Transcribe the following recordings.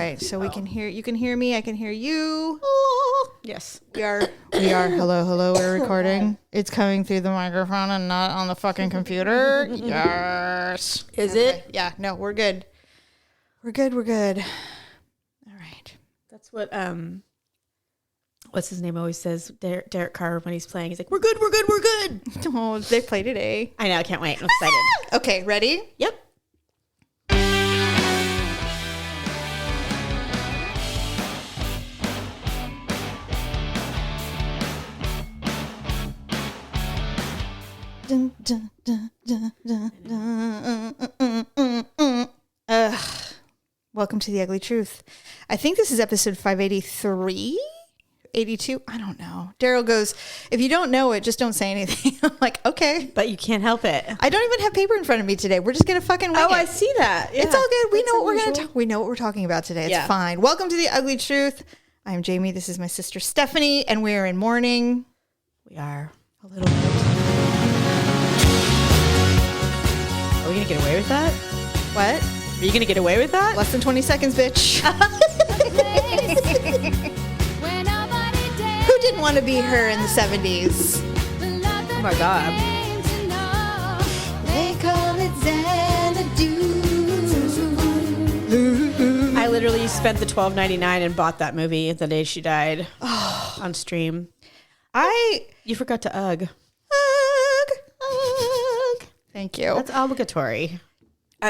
right. So we can hear, you can hear me. I can hear you. Yes. We are. Hello. We're recording. It's coming through the microphone and not on the fucking computer. Yes. Is it? Yeah. No, we're good. We're good. All right. That's what, what's his name always says, Derek Carr, when he's playing. He's like, we're good. Oh, they play today. I know. I can't wait. I'm excited. Okay. Ready? Yep. Dun, dun, dun, dun, dun, dun. Welcome to the Ugly Truth. I think this is episode 583, 82. I don't know. Daryl goes, if you don't know it, just don't say anything. I'm like, okay. But you can't help it. I don't even have paper in front of me today. We're just going to fucking wing it. I see that. Yeah. It's all good. We know what we're going to talk. We know what we're talking about today. It's fine. Welcome to the Ugly Truth. I'm Jamie. This is my sister Stephanie, and we are in mourning. We are. A little bit. Are we going to get away with that? What? Are you going to get away with that? Less than 20 seconds, bitch. Who didn't want to be her in the 70s? Oh my God. They call it Xanadu. I literally spent the $12.99 and bought that movie the day she died on stream. You forgot to Ugh. Thank you. That's obligatory.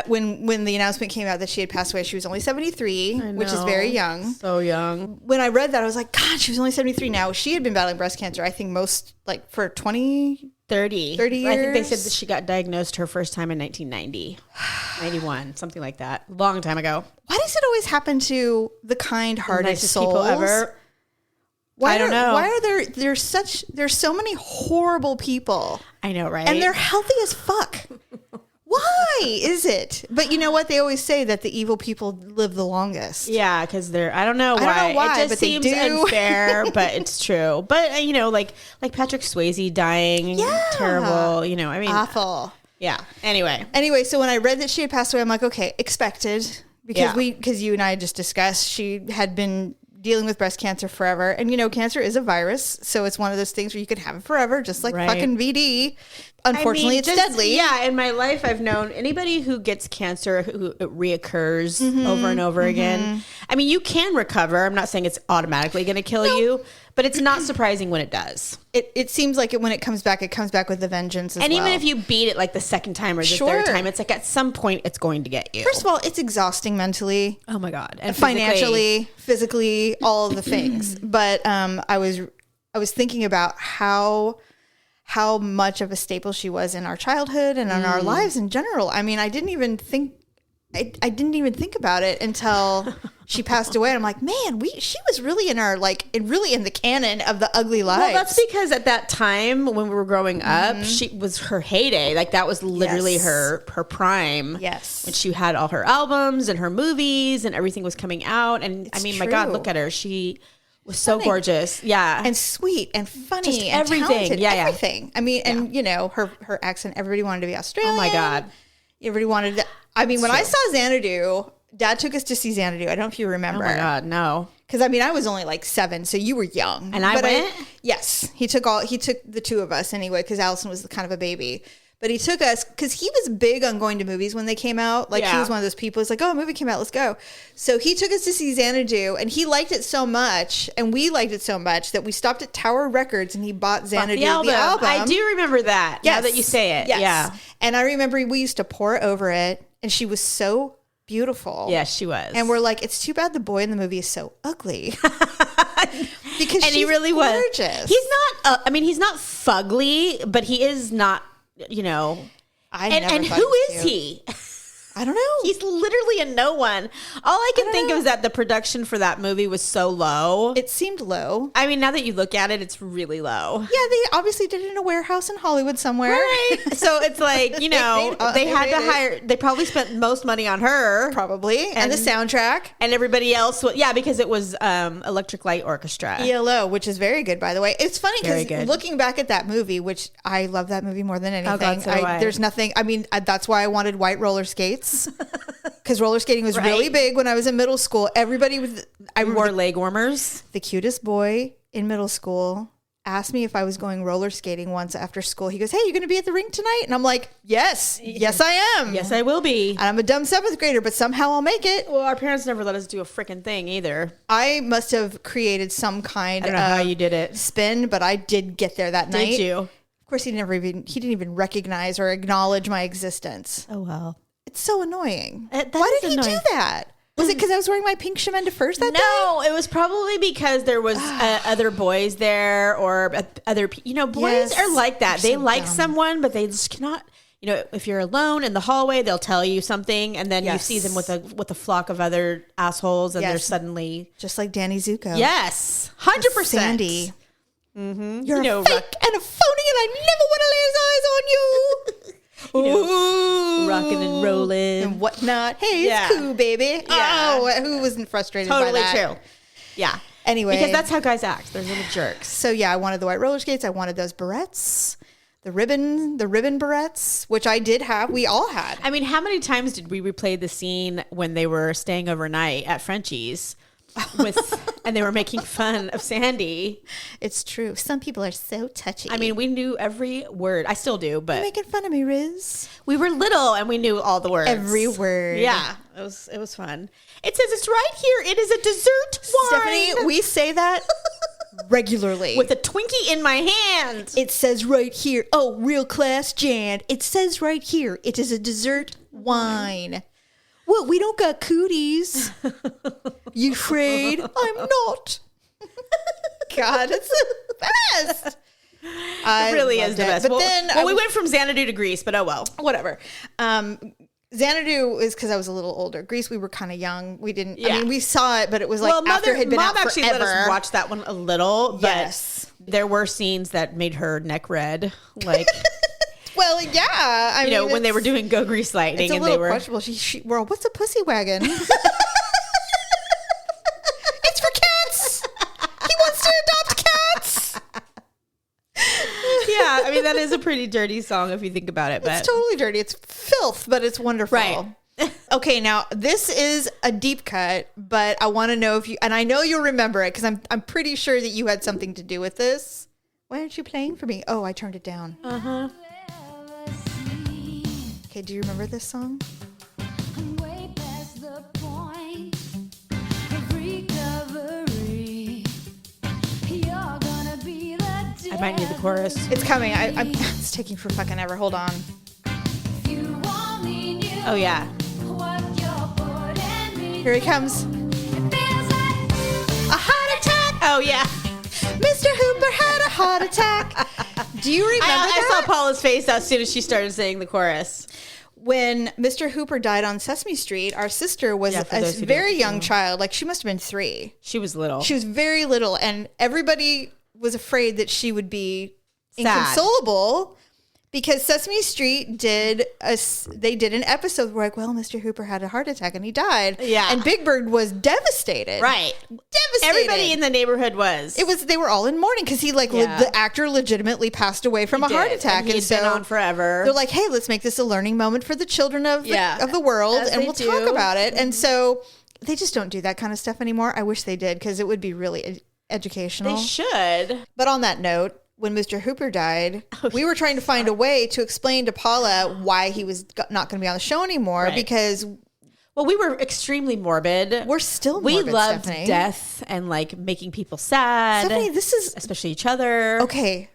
When the announcement came out that she had passed away, she was only 73, which is very young. So young. When I read that, I was like, God, she was only 73 now. She had been battling breast cancer, I think for 30 years. I think they said that she got diagnosed her first time in 1990, 91, something like that. Long time ago. Why does it always happen to the kind-hearted souls? People ever. I don't know. Why are there's so many horrible people? I know, right? And they're healthy as fuck. Why is it? But you know what? They always say that the evil people live the longest. Yeah, because I don't know why. It just seems unfair, but it's true. But, like Patrick Swayze dying, terrible, I mean. Awful. Yeah. Anyway, so when I read that she had passed away, I'm like, okay, expected. Because you and I just discussed, she had been dealing with breast cancer forever. And, cancer is a virus. So it's one of those things where you could have it forever, just like fucking VD. Unfortunately, it's deadly. Yeah, in my life, I've known anybody who gets cancer who it reoccurs over and over again. I mean, you can recover. I'm not saying it's automatically going to kill you, but it's not surprising when it does. It seems like when it comes back with a vengeance as well. And even if you beat it like the second time or the third time, it's like at some point it's going to get you. First of all, it's exhausing mentally. Oh my God. And financially, physically, all of the things. But I was thinking about how much of a staple she was in our childhood and in our lives in general. I mean, I didn't even think about it until she passed away. And I'm like, man, she was really in the canon of the ugly lives. Well, that's because at that time when we were growing up, she was her heyday. Like that was literally her prime. Yes. When she had all her albums and her movies and everything was coming out. And I mean, my God, look at her. She was so gorgeous. Yeah. And sweet and funny. Just and everything. Talented. Yeah. Everything. I mean, and her accent, everybody wanted to be Australian. Oh my God. Everybody wanted to, I mean, when I saw Xanadu, Dad took us to see Xanadu. I don't know if you remember. Oh my God, no. Because I mean, I was only like 7, so you were young. And I went? Yes. He took the two of us anyway, because Allison was kind of a baby. But he took us, because he was big on going to movies when they came out. Like, he was one of those people. He's like, oh, a movie came out, let's go. So he took us to see Xanadu, and he liked it so much, and we liked it so much, that we stopped at Tower Records, and he bought Xanadu, the album. I do remember that, now that you say it. Yes. Yeah. And I remember we used to pour over it, and she was so beautiful. Yes, she was. And we're like, it's too bad the boy in the movie is so ugly. Because he really gorgeous. Was. He's not, he's not fugly, but he is not, and who is he? I don't know. He's literally a no one. All I can think of is that the production for that movie was so low. It seemed low. I mean, now that you look at it, it's really low. Yeah, they obviously did it in a warehouse in Hollywood somewhere. Right. So it's like, they had to hire, they probably spent most money on her. Probably. And the soundtrack. And everybody else. Because it was Electric Light Orchestra. ELO, which is very good, by the way. It's funny because looking back at that movie, which I love that movie more than anything. Oh God, so do I. There's nothing, that's why I wanted white roller skates. because roller skating was really big when I was in middle school. Everybody was. I wore leg warmers. The cutest boy in middle school asked me if I was going roller skating once after school. He goes, "Hey, you going to be at the rink tonight?" And I'm like, yes, I am. Yes, I will be. And I'm a dumb 7th grader, but somehow I'll make it. Well, our parents never let us do a freaking thing either. I must have created some kind I don't know how you did it. spin, but I did get there that night. Did you? Of course, he didn't even recognize or acknowledge my existence. Oh, well. It's so annoying. That Why is did he annoying. do that? Was it because I was wearing my pink chemin de furs that day? No, it was probably because there was other boys there or other, boys Yes. are like that. They're They so like dumb. someone, but they just cannot, if you're alone in the hallway, they'll tell you something and then you see them with a flock of other assholes and they're suddenly. Just like Danny Zuko. Yes, 100%. Sandy. Mm-hmm. You're a fake and a phony and I never want to lay his eyes on you. Rocking and rolling and whatnot. Hey, it's cool, baby. Yeah. Oh, who wasn't frustrated by Totally that? true. Yeah. Anyway. Because that's how guys act. They're little jerks. So yeah, I wanted the white roller skates. I wanted those barrettes, the ribbon barrettes, which I did have. We all had. I mean, how many times did we replay the scene when they were staying overnight at Frenchie's and they were making fun of Sandy? It's true. Some people are so touchy. I mean, we knew every word. I still do, but you're making fun of me, Riz. we were little and we knew all the words. Every word. Yeah, it was fun. It says it's right here. It is a dessert wine. Stephanie, we say that regularly. With a Twinkie in my hand. It says right here. Oh, real class, Jan. It says right here. It is a dessert wine. Well, we don't got cooties. You afraid? I'm not. God, it's the best. It really is the best. But then we went from Xanadu to Greece, but oh well. Whatever. Xanadu is because I was a little older. Greece, we were kind of young. We didn't. Yeah. I mean, we saw it, but it was like after it had been Mom out actually forever. let us watch that one a little. But Yes. there were scenes that made her neck red, like Well, yeah. I mean, when they were doing Go Grease Lightning, it's a and little they were. questionable. Well, what's a pussy wagon? It's for cats. He wants to adopt cats. Yeah, I mean that is a pretty dirty song if you think about it. But It's totally dirty. It's filth, but it's wonderful. Right. Okay, now this is a deep cut, but I want to know if you, and I know you'll remember it because I'm pretty sure that you had something to do with this. Why aren't you playing for me? Oh, I turned it down. Uh-huh. Okay, do you remember this song? I'm way past the point of recovery. You're gonna be the I might need the chorus. It's coming. It's taking for fucking ever. Hold on. You only knew Oh yeah. what you're putting me. Here he comes. It feels like A heart attack. Oh yeah. Mr. Hooper had a heart attack. Do you remember I that? saw Paula's face as soon as she started saying the chorus. When Mr. Hooper died on Sesame Street, our sister was Yeah, for a those who very don't young know. child. Like she must have been 3. She was little. She was very little, and everybody was afraid that she would be Sad. inconsolable because Sesame Street did an episode where like, well, Mr. Hooper had a heart attack and he died. Yeah. And Big Bird was devastated. Right. Devastated. Everybody in the neighborhood was. They were all in mourning because he Yeah. the actor legitimately passed away from a heart attack, and he'd been on forever. they're like, hey, let's make this a learning moment for the children of the world, as and they we'll do. talk about it. And so they just don't do that kind of stuff anymore. I wish they did because it would be really educational. They should. But on that note, when Mr. Hooper died, we were trying to find a way to explain to Paula why he was not going to be on the show anymore Right. because Well, we were extremely morbid. we're still we morbid, loved Stephanie. death and like making people sad, Stephanie, this is especially each other. okay.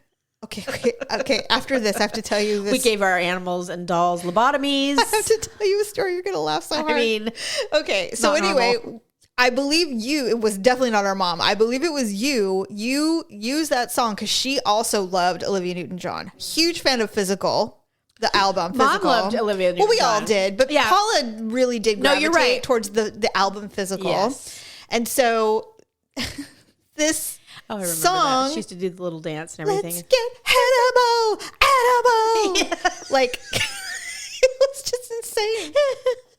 After this, I have to tell you this. We gave our animals and dolls lobotomies. I have to tell you a story. You're going to laugh so hard. I mean, okay. So not anyway, normal. I believe it was definitely not our mom. I believe it was you. You used that song because she also loved Olivia Newton-John. Huge fan of Physical, the album. Mom Physical. loved Olivia Well, we all Newton-John. did, but Yeah. Paula really did No, gravitate you're right. towards the album Physical. Yes. And so this oh, I remember song, that. She used to do the little dance and everything. let's get edible. Like, it was just insane.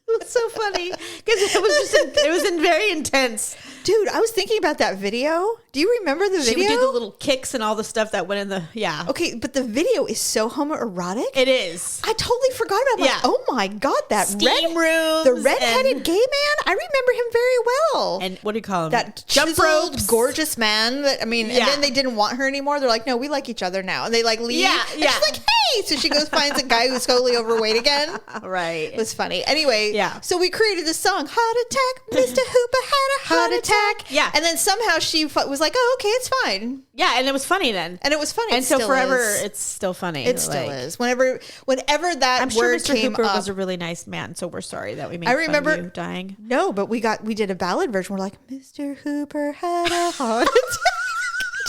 It was so funny because it was very intense. Dude, I was thinking about that video. Do you remember the She video? would do the little kicks and all the stuff that went in the, yeah. Okay, but the video is so homoerotic. It is. I totally forgot about it. Yeah. Like, oh my God, that Steam rooms. the redheaded and- gay man. I remember him very well. And what do you call him? That jump chiseled, ropes. gorgeous man. That I mean, Yeah. and then they didn't want her anymore. They're like, no, we like each other now, and they like leave. Yeah, And yeah. she's like, hey, so she goes finds a guy who's totally overweight again. Right. It was funny. Anyway, Yeah. So we created this song, "Heart Attack." Mr. Hooper had a heart attack. Yeah. and then somehow she was like, oh, okay, it's fine, Yeah, and it was funny then. and it was funny. And It so still forever, is. it's still funny. It still is. Whenever that I'm sure word Mr. came Hooper up, was a really nice man, so we're sorry that we made I fun remember- of you dying. no, but we did a ballad version. We're like, Mr. Hooper had a heart attack.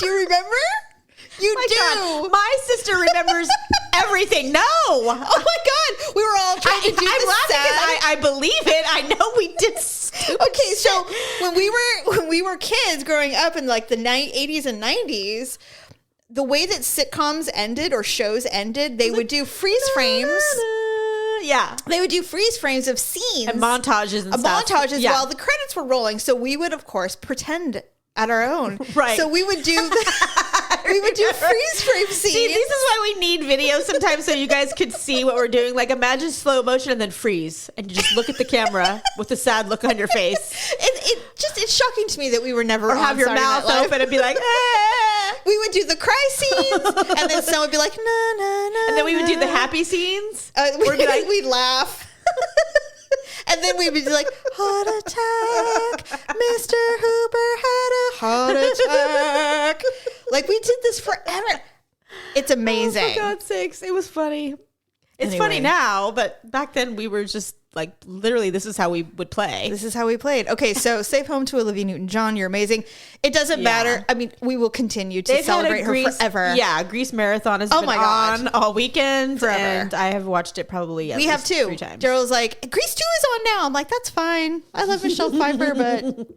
Do you remember? You do. God, my sister remembers everything. No. Oh my God, we were all trying to do I'm this laughing sad. because I believe it. I know we did stupid Okay, so shit. when we were kids growing up in like the 80s and 90s, the way that sitcoms ended or shows ended, they would do freeze frames. Yeah. They would do freeze frames of scenes And montages and stuff. montages Yeah. while the credits were rolling. So we would, of course, pretend at our own. Right. So we would do freeze frame scenes. See, this is why we need video sometimes so you guys could see what we're doing. Like imagine slow motion and then freeze and you just look at the camera with a sad look on your face. It's shocking to me that we were never Or have on your Saturday mouth Night Live. open and be like, ah. We would do the cry scenes, and then someone would be like, na na na. And then we would do the na. happy scenes. We'd be like, we'd laugh. And then we'd be like, heart attack. Mr. Hooper had a heart attack. Like, we did this forever. It's amazing. Oh, for God's sakes, it was funny. It's Anyway. funny now, but back then we were just like, literally, this is how we would play. This is how we played. Okay, so safe home to Olivia Newton-John. You're amazing. It doesn't Yeah. matter. I mean, we will continue to They've had celebrate a her Grease, forever. Yeah, Grease Marathon has been my God. on all weekend. Forever. And I have watched it probably at We have least two. 3 times. Daryl's like, Grease 2 is on now. I'm like, that's fine. I love Michelle Pfeiffer, but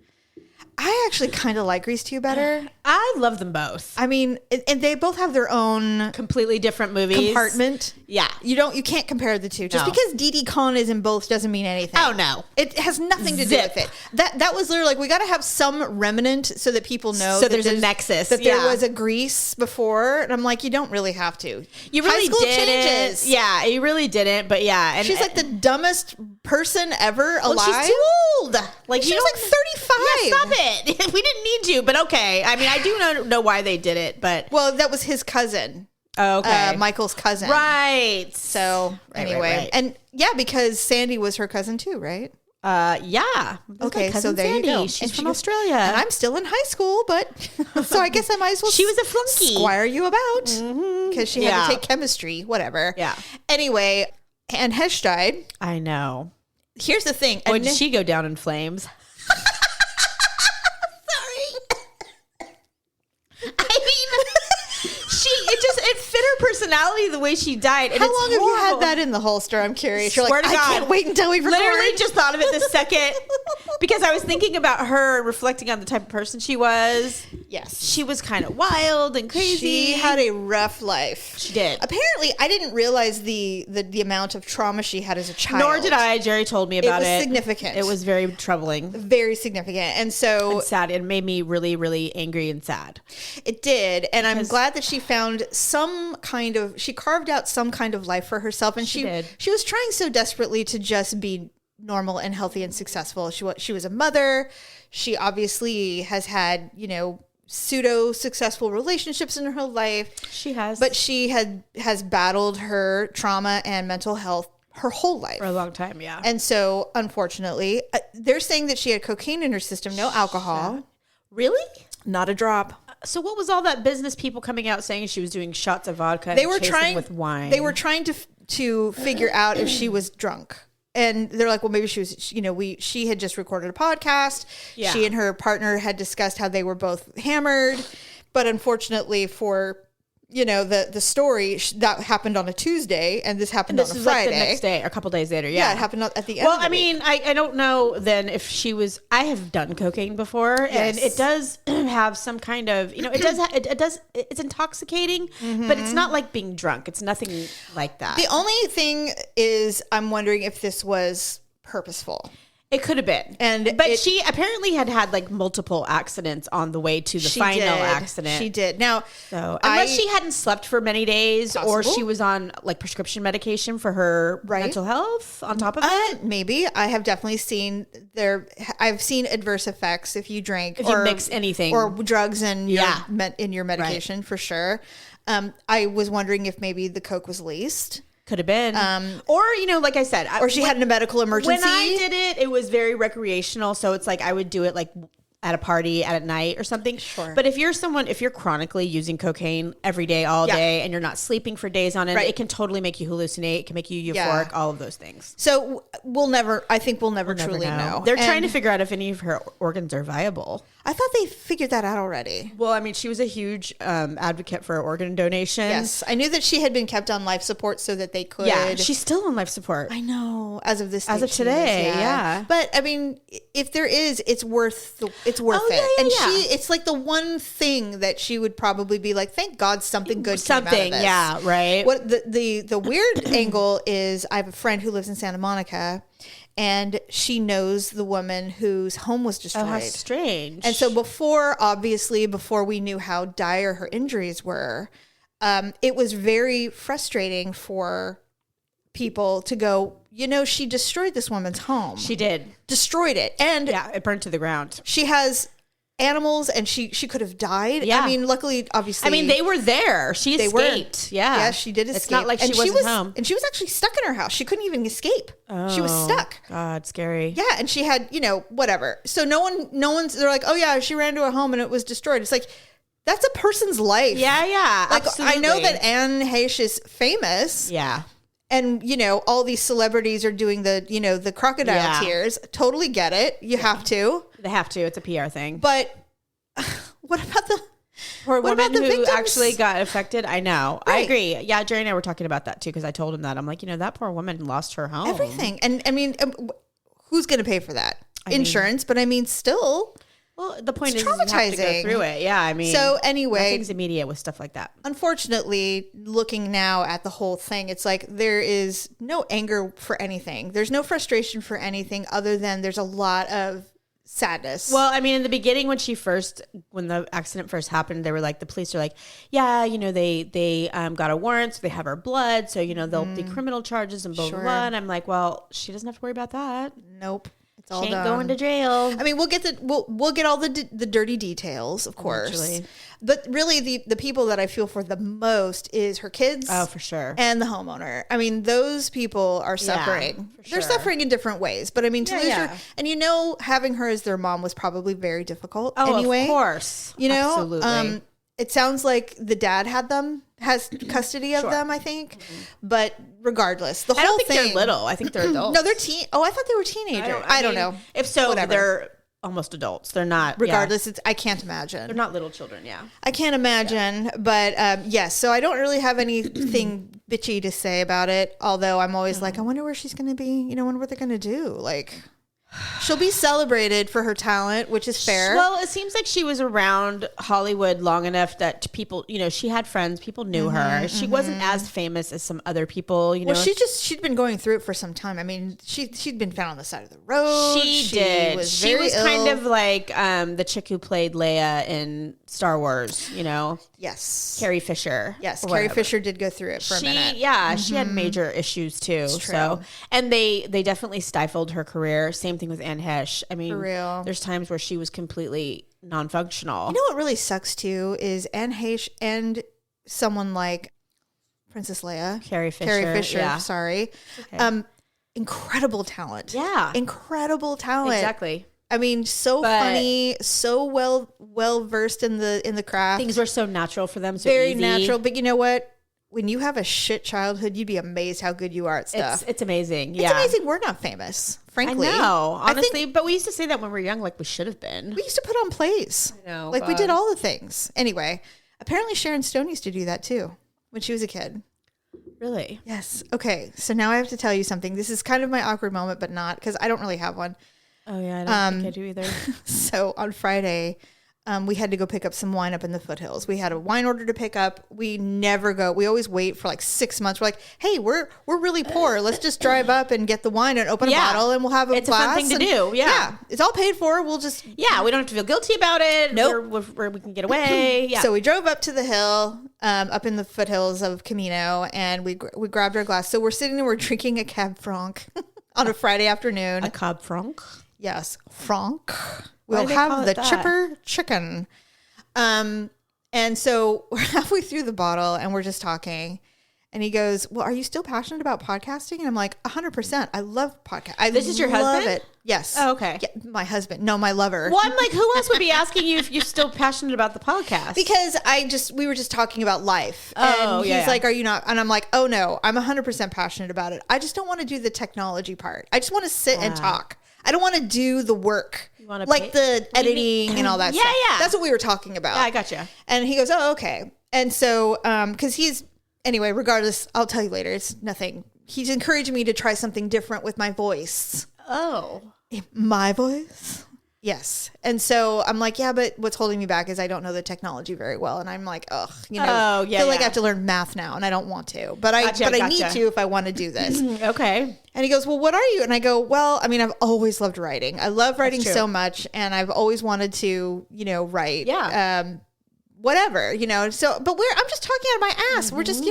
I actually kind of like Grease 2 better. I love them both. I mean, and they both have their own Completely different movies. compartment. Yeah. You can't compare the two. Just No. because Dee Dee Khan is in both doesn't mean anything. Oh, no. It has nothing to do Zip. with it. That was literally like, we got to have some remnant so that people know So that there's a nexus, that there yeah. was a Grease before. And I'm like, you don't really have to. You really High school didn't. changes. Yeah, you really didn't. But yeah. And She's like the dumbest person ever alive. Well, she's too old. Like She you was don't- like 35. Yeah, stop it. We didn't need to, but okay. I mean, I do know why they did it, but Well, that was his cousin. okay. Michael's cousin. Right. So anyway, right. and yeah, because Sandy was her cousin too, right? Yeah. Okay, Cousin so there Sandy. you go. She's And from she goes, Australia. And I'm still in high school, but so I guess I might as well. She was a flunky. Squire you about because she had Yeah. to take chemistry, whatever. Yeah. Anyway, and Hesh died. I know. Here's the thing. Boy, and did she go down in flames? I mean, it fit her personality the way she died. And how it's long have you horrible. had that in the holster? I'm curious. You're Swear like, to I God. can't wait until we record. Literally just thought of it the second because I was thinking about her and reflecting on the type of person she was. Yes. She was kind of wild and crazy. She had a rough life. She did. Apparently, I didn't realize the amount of trauma she had as a child. Nor did I. Jerry told me about it. It was significant. It was very troubling Very significant. And so and sad. It made me really, really angry and sad. it did. And I'm glad that she found she carved out some kind of life for herself. And She did. She was trying so desperately to just be normal and healthy and successful. She was a mother. She obviously has had, pseudo successful relationships in her life. She has. But she has battled her trauma and mental health her whole life. For a long time, yeah. And so, unfortunately, they're saying that she had cocaine in her system, no alcohol, Really? not a drop. So what was all that business people coming out saying she was doing shots of vodka They and were chasing trying with wine? They were trying to figure out if she was drunk. And they're like, well, maybe she was, she had just recorded a podcast. Yeah. She and her partner had discussed how they were both hammered. But unfortunately for, the story, that happened on a Tuesday and this happened This on a is Friday. like the next day, or a couple days later. Yeah, Yeah, it happened at the end Well, of the I week. mean, I don't know then if she was. I have done cocaine before, and Yes. it does have some kind of, it's intoxicating, but it's not like being drunk. It's nothing like that. The only thing is I'm wondering if this was purposeful. It could have been. But she apparently had like multiple accidents on the way to the final accident. She did. Now, so unless she hadn't slept for many days or she was on like prescription medication for her mental health on top of it. Maybe. I have definitely seen I've seen adverse effects if you drink if you mix anything or drugs in your medication for sure. I was wondering if maybe the Coke was laced. Could have been. Or, like I said. Or she had a medical emergency. When I did it, it was very recreational. So it's like I would do it like at a party at night or something. Sure. But if you're chronically using cocaine every day, all day, and you're not sleeping for days on end, it can totally make you hallucinate. It can make you euphoric, all of those things. So I think we'll never truly know. They're trying to figure out if any of her organs are viable. I thought they figured that out already. Well, I mean, she was a huge advocate for organ donation. Yes. I knew that she had been kept on life support so that they could. Yeah, she's still on life support. I know. As of today, yeah. But I mean, if there is, it's worth it. It's like the one thing that she would probably be like, thank God something good came out of this. Yeah, right. What the weird angle is, I have a friend who lives in Santa Monica, and she knows the woman whose home was destroyed. Oh, how strange. And so before we knew how dire her injuries were, it was very frustrating for people to go, she destroyed this woman's home. She did. Destroyed it. And it burned to the ground. she has animals and she could have died. Yeah. I mean, luckily, obviously. I mean, they were there. She escaped. Yeah. Yeah, she did escape. It's not like she wasn't home. And she was actually stuck in her house. She couldn't even escape. She was stuck. God, scary. Yeah, and she had, whatever. So they're like, oh yeah, she ran to a home and it was destroyed. It's like, that's a person's life. Yeah, Like, absolutely. I know that Anne Heche is famous. Yeah. And, all these celebrities are doing the crocodile tears. Totally get it. You have to. They have to. It's a PR thing. But what about the poor what woman about the who victims? actually got affected? I know. Right. I agree. Yeah, Jerry and I were talking about that too because I told him that. I'm like, that poor woman lost her home. Everything. And I mean, who's going to pay for that? Insurance. But I mean, still. Well, the point is traumatizing. you have to go through it. Yeah, I mean. So anyway. Nothing's immediate with stuff like that. Unfortunately, looking now at the whole thing, it's like there is no anger for anything. There's no frustration for anything other than there's a lot of sadness. Well, I mean, in the beginning, when the accident first happened, they were like, the police are like, yeah, they got a warrant, so they have her blood, so there'll be criminal charges and blah blah blah. And I'm like, well, she doesn't have to worry about that. Nope, it's all she ain't done. going to jail. I mean, we'll get all the dirty details, of course. Eventually. But really, the people that I feel for the most is her kids. Oh, for sure. And the homeowner. I mean, those people are suffering. for They're sure. suffering in different ways. But I mean, to lose her, and having her as their mom was probably very difficult. Oh, anyway, of course. Absolutely. It sounds like the dad has custody of them, I think. But regardless, the whole I don't think thing, they're little. I think they're adults. No, they're teen. Oh, I thought they were teenagers. I don't know. If so, Whatever. they're almost adults. They're not. Regardless, I can't imagine. They're not little children. Yeah. I can't imagine, but yes. So I don't really have anything bitchy to say about it. Although I'm always like, I wonder where she's going to be. I wonder what they're going to do. Like, she'll be celebrated for her talent, which is fair. Well, it seems like she was around Hollywood long enough that people, she had friends. People knew her. She wasn't as famous as some other people. Well, she'd been going through it for some time. I mean, she'd been found on the side of the road. She did. She was kind of like the chick who played Leia in Star Wars. Yes. Carrie Fisher. Yes, Carrie Fisher did go through it for a minute. Yeah, she had major issues too. So, and they definitely stifled her career. Same thing with Anne Heche. I mean, for real. There's times where she was completely non-functional. What really sucks too is Anne Heche and someone like Princess Leia, Carrie Fisher. Yeah. Sorry, okay. Incredible talent. Yeah, incredible talent. Exactly. I mean, funny, so well versed in the craft. Things were so natural for them. So very easy. natural. But you know what? When you have a shit childhood, you'd be amazed how good you are at stuff. It's amazing. It's amazing. We're not famous, frankly. I know, honestly. But we used to say that when we were young, like we should have been. We used to put on plays. I know. Like we did all the things. Anyway, apparently Sharon Stone used to do that too when she was a kid. Really? Yes. Okay. So now I have to tell you something. This is kind of my awkward moment, but not because I don't really have one. Oh yeah, I don't think I do either. So on Friday, we had to go pick up some wine up in the foothills. We had a wine order to pick up. We never go. We always wait for like 6 months. We're like, hey, we're really poor. Let's just drive up and get the wine and open a bottle and we'll have a It's glass. a fun thing to do. Yeah. It's all paid for. We'll just. Yeah, we don't have to feel guilty about it. Nope. We can get away. Yeah. So we drove up to the hill, up in the foothills of Camino, and we grabbed our glass. So we're sitting there, we're drinking a Cab Franc on a Friday afternoon. a Cab Franc. Yes, Franc. Why We'll do they call have it the that? chipper chicken. And so we're halfway through the bottle and we're just talking. And he goes, well, are you still passionate about podcasting? And I'm like, 100%. I love podcasting. This is your husband? It. Yes. Oh, okay. Yeah, my husband. No, my lover. Well, I'm like, who else would be asking you if you're still passionate about the podcast? Because we were just talking about life. Oh, and yeah, he's like, are you not? And I'm like, oh no, I'm 100% passionate about it. I just don't want to do the technology part. I just want to sit and talk. I don't want to do the work. wanna Like the editing and all that Yeah, stuff. yeah. That's what we were talking about. Yeah, I gotcha. And he goes, oh, okay. And so, because anyway, regardless, I'll tell you later. It's nothing. He's encouraging me to try something different with my voice. Oh. My voice? Yes. And so I'm like, yeah, but what's holding me back is I don't know the technology very well. And I'm like, ugh, Oh, yeah, feel like yeah. I have to learn math now and I don't want to. But I need Gotcha. to if I want to do this. Okay. And he goes, well, what are you? And I go, well, I mean, I've always loved writing. I love writing true. so much. And I've always wanted to, write. Yeah. Whatever, So, but I'm just talking out of my ass. We're just,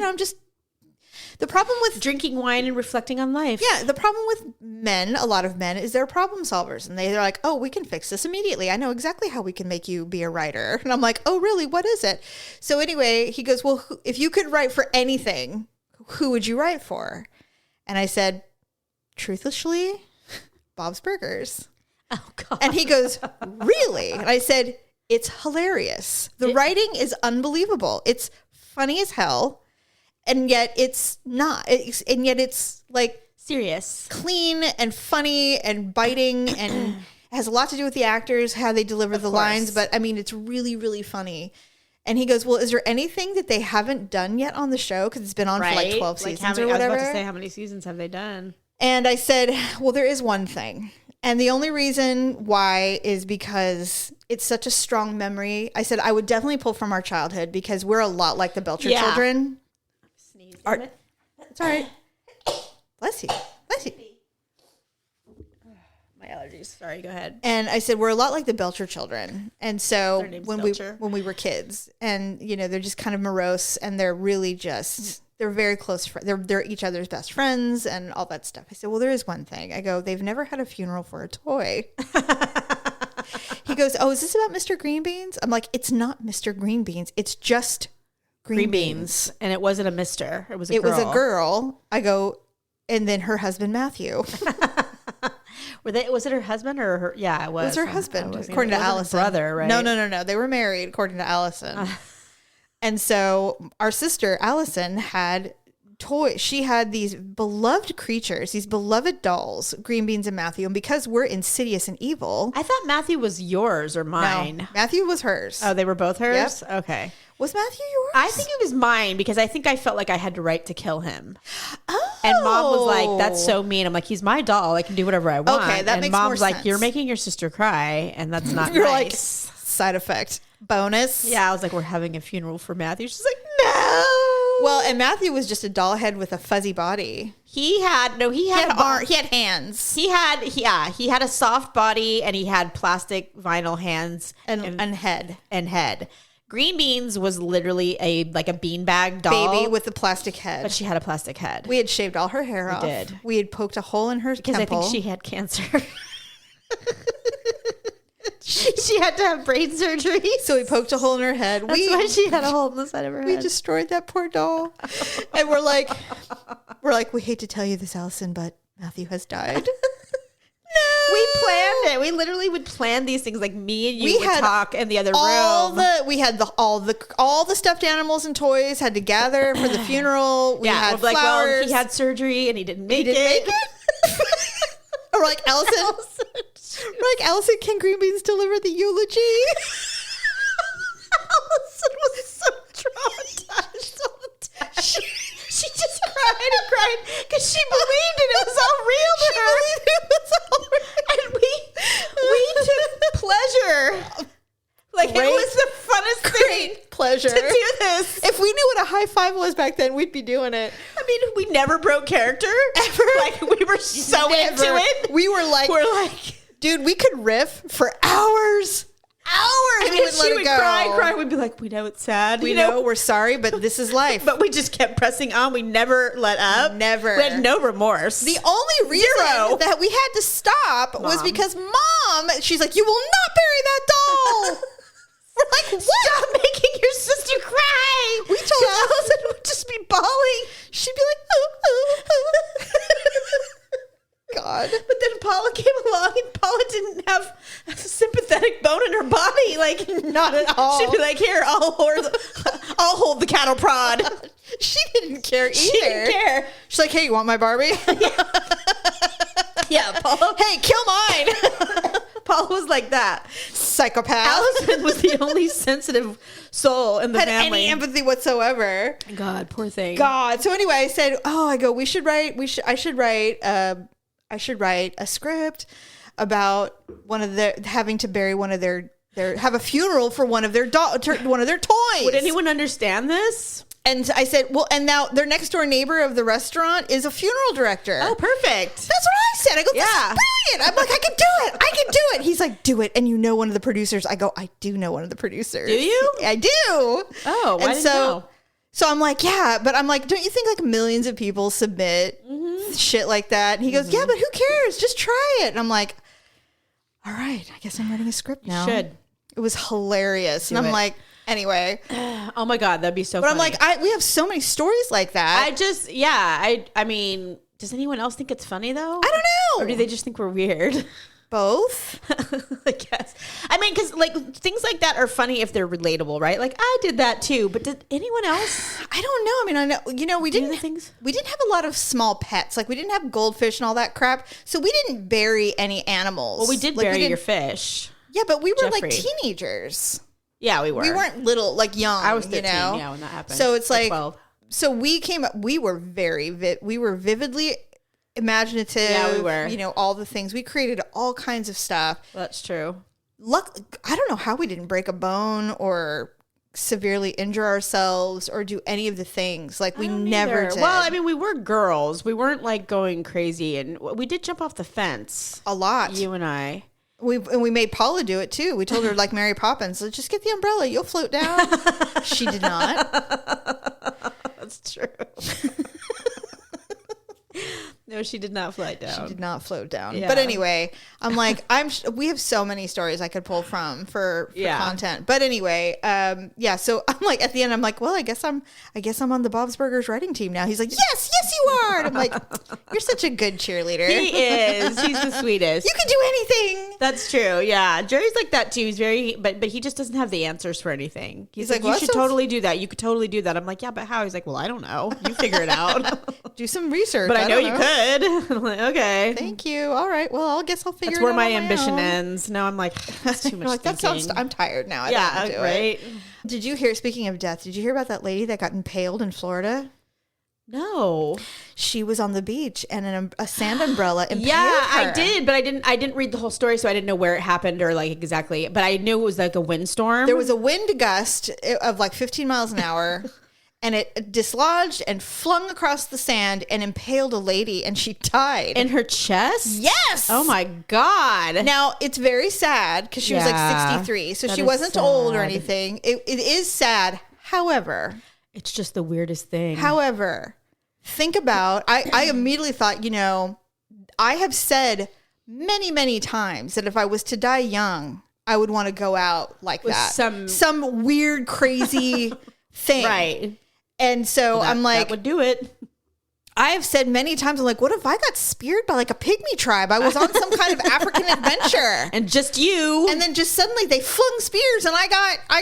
the problem with Drinking wine and reflecting on life. yeah, the problem with a lot of men, is they're problem solvers. And they're like, oh, we can fix this immediately. I know exactly how we can make you be a writer. And I'm like, oh, really? What is it? So anyway, he goes, well, if you could write for anything, who would you write for? And I said, truthfully, Bob's Burgers. Oh, God. And he goes, really? And I said, it's hilarious. The writing is unbelievable. It's funny as hell. And yet it's not. And yet it's like Serious. clean and funny and biting and has a lot to do with the actors, how they deliver the lines. But I mean, it's really, really funny. And he goes, well, is there anything that they haven't done yet on the show? Because it's been on for like 12 seasons or whatever. I was about to say, how many seasons have they done? And I said, well, there is one thing. And the only reason why is because it's such a strong memory. I said, I would definitely pull from our childhood because we're a lot like the Belcher children. Sneeze. It's all right. Bless you. Bless you. My allergies. Sorry, go ahead. And I said, we're a lot like the Belcher children. And so Their name's when Belcher. we were kids and, they're just kind of morose and they're really just, they're very close friends. They're each other's best friends and all that stuff. I said, well, there is one thing. I go, they've never had a funeral for a toy. He goes, oh, is this about Mr. Greenbeans? I'm like, it's not Mr. Greenbeans. It's just Green Beans. And it wasn't a mister. It was a girl. It was a girl. I go, and then her husband, Matthew. Was it her husband or her? Yeah, it was. It was her husband, according according to Allison. Brother, right? No. They were married, according to Allison. And so our sister, Allison, had toys. She had these beloved creatures, these beloved dolls, Green Beans and Matthew. And because we're insidious and evil. I thought Matthew was yours or mine. No, Matthew was hers. Oh, they were both hers? Yep. Okay. Was Matthew yours? I think it was mine because I think I felt like I had the right to kill him. Oh. And Mom was like, that's so mean. I'm like, he's my doll. I can do whatever I want. Okay, that and makes Mom's more like, sense. you're making your sister cry, and that's not You're nice. like, side effect. Bonus. Yeah, I was like, we're having a funeral for Matthew. She's like, no. Well, and Matthew was just a doll head with a fuzzy body. He had He had hands. He had a soft body and he had plastic vinyl hands And head. and head. Green Beans was literally a beanbag doll. Baby with a plastic head. But she had a plastic head. We had shaved all her hair off. did. We had poked a hole in her Because temple. I think she had cancer. she had to have brain surgery. So we poked a hole in her head. That's why she had a hole in the side of her We head. destroyed that poor doll. And we're like, we hate to tell you this, Allison, but Matthew has died. We planned it. We literally would plan these things. Like me and you We would had talk in the other all room. all the stuffed animals and toys had to gather for the funeral. We had we're flowers. like, well, he had surgery and he didn't make it. Or like Allison. Allison, can Green Beans deliver the eulogy? Allison was so traumatized all the time. She just cried and cried because she believed it was all real to her. And we took pleasure. Like, it was the funnest thing pleasure to do this. If we knew what a high five was back then, we'd be doing it. I mean, we never broke character. Ever. Like, we were so into it. We were like, dude, we could riff for hours. And we then wouldn't let she it would go. cry. We'd be like, we know it's sad. We know we're sorry, but this is life. But we just kept pressing on. We never let up. Never. We had no remorse. The only reason that we had to stop was because Mom, she's like, you will not bury that doll. We're like, what? Stop making your sister cry. We told Allison would just be bawling. She'd be like, oh. God. But then Paula came along and Paula didn't have a sympathetic bone in her body. Like, Not at all. She'd be like, here, I'll hold the cattle prod. She didn't care either. She didn't care. She's like, hey, you want my Barbie? Yeah, Paula. Hey, kill mine. Paula was like that. Psychopath. Allison was the only sensitive soul in the Had family. any empathy whatsoever. God, poor thing. God. So anyway, I said, I should write a script about having to bury one of their have a funeral for one of their toys. Would anyone understand this? And I said, well, and now their next door neighbor of the restaurant is a funeral director. Oh, perfect. That's what I said. I go, this Yeah. is brilliant. I'm like, I can do it. He's like, do it. And you know one of the producers. I go, I do know one of the producers. Do you? I do. Oh, why didn't you know? So I'm like, yeah, but I'm like, don't you think like millions of people submit shit like that? And he goes, yeah, but who cares? Just try it. And I'm like, all right, I guess I'm writing a script now. You should. It was hilarious. And I'm like, anyway. Oh my God, that'd be so But funny. I'm like, we have so many stories like that. I mean, does anyone else think it's funny though? I don't know. Or do they just think we're weird? Both. I guess. I mean, because like things like that are funny if they're relatable, right? Like I did that too, but did anyone else? I don't know. I mean, I know, we didn't have a lot of small pets. Like we didn't have goldfish and all that crap. So we didn't bury any animals. Well, we did bury your fish. Yeah, but we were Jeffrey. like teenagers. Yeah, we were. We weren't little, like young. I was 13, you know? when that happened. So it's like, 12. so we came up. We were we were vividly imaginative. Yeah, we were. You know, all the things we created, all kinds of stuff. That's true. I don't know how we didn't break a bone or severely injure ourselves or do any of the things. Like we never did. Well, I mean, we were girls. We weren't like going crazy, and we did jump off the fence a lot. You and I. We made Paula do it too. We told her like Mary Poppins, so just get the umbrella, you'll float down. She did not. That's true. No, she did not fly down. She did not float down. Yeah. But anyway, I'm like, we have so many stories I could pull from for content. But anyway, yeah. So I'm like, at the end, I'm like, well, I guess I'm on the Bob's Burgers writing team now. He's like, yes, you are. And I'm like, you're such a good cheerleader. He is. He's the sweetest. You can do anything. That's true. Yeah, Jerry's like that too. He's very, but he just doesn't have the answers for anything. He's like, well, you should totally do that. You could totally do that. I'm like, yeah, but how? He's like, well, I don't know. You figure it out. Do some research. But I know you could. I'm like, okay. Thank you. All right. Well, I guess I'll figure That's it out. where my on ambition own. ends. Now I'm like, that's too much Like, that thinking. sounds. I'm tired now. I Yeah, don't wanna do right. it. Did you hear? Speaking of death, did you hear about that lady that got impaled in Florida? No. She was on the beach and a sand umbrella impaled I her. did, but I didn't read the whole story, so I didn't know where it happened or like exactly. But I knew it was like a windstorm. There was a wind gust of like 15 miles an hour. And it dislodged and flung across the sand and impaled a lady, and she died. in her chest. Yes. Oh my God. Now it's very sad because she was like Yeah, 63, so that she is wasn't old or sad. anything. It is sad. However, It's just the weirdest thing. think about. I immediately thought, I have said many, many times that if I was to die young, I would want to go out like With that. some weird, crazy thing. Right. And so I'm like, that would do it. I have said many times, I'm like, what if I got speared by like a pygmy tribe? I was on some kind of African adventure. And just you. And then just suddenly they flung spears and I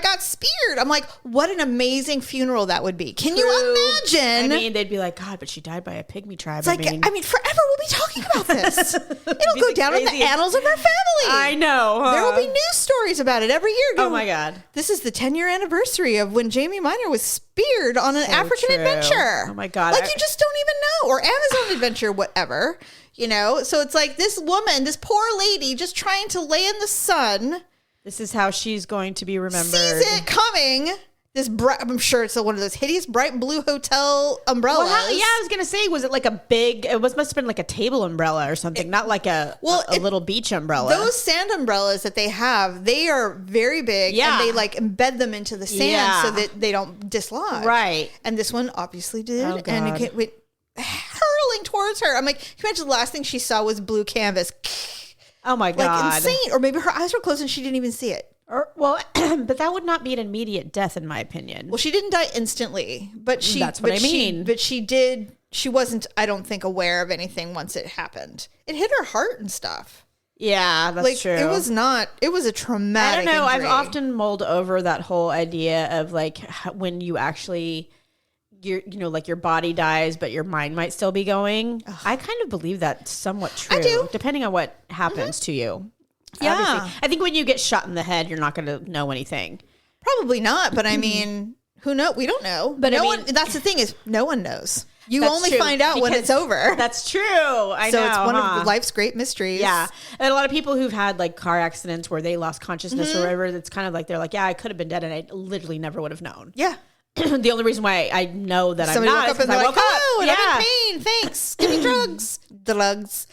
got speared. I'm like, what an amazing funeral that would be. Can you imagine? I mean, they'd be like, God, but she died by a pygmy tribe. It's like, I mean, forever we'll be talking about this. It'll be go the down in the craziest- annals of our family. I know. Huh? There will be news stories about it every year. Oh my God. This is the 10-year anniversary of when Jamie Minor was speared on an So African true. adventure. Oh my God. Like you just don't even know. Or Amazon adventure, whatever. So it's like this woman, this poor lady just trying to lay in the sun This is how she's going to be remembered. Sees it coming. I'm sure it's one of those hideous bright blue hotel umbrellas. Well, I was gonna say, was it like a big? Must have been like a table umbrella or something, not like a little beach umbrella. Those sand umbrellas that they have, they are very big, and they like embed them into the sand so that they don't dislodge. Right. And this one obviously did, Oh, and it went hurling towards her. I'm like, can you imagine the last thing she saw was blue canvas? Oh my God. Like insane. Or maybe her eyes were closed and she didn't even see it. But that would not be an immediate death, in my opinion. Well, she didn't die instantly, but That's what I mean. But she did. She wasn't, I don't think, aware of anything once it happened. It hit her heart and stuff. Yeah, that's true. It was not. It was a traumatic. I don't know. Injury. I've often mulled over that whole idea of like when you actually, like your body dies, but your mind might still be going. Ugh. I kind of believe that's somewhat true. I do, depending on what happens to you. Yeah, obviously. I think when you get shot in the head, you're not going to know anything. Probably not. But I mean, who knows? We don't know. But no one. That's the thing is, no one knows. You That's only true, find out when it's over. That's true. I know. So it's one of life's great mysteries. Yeah. And a lot of people who've had like car accidents where they lost consciousness or whatever, it's kind of like, they're like, yeah, I could have been dead and I literally never would have known. Yeah. The only reason why I know that Somebody I'm not woke up is and they're I like, woke up. oh, and I'm in pain. Thanks. Give me drugs. Drugs.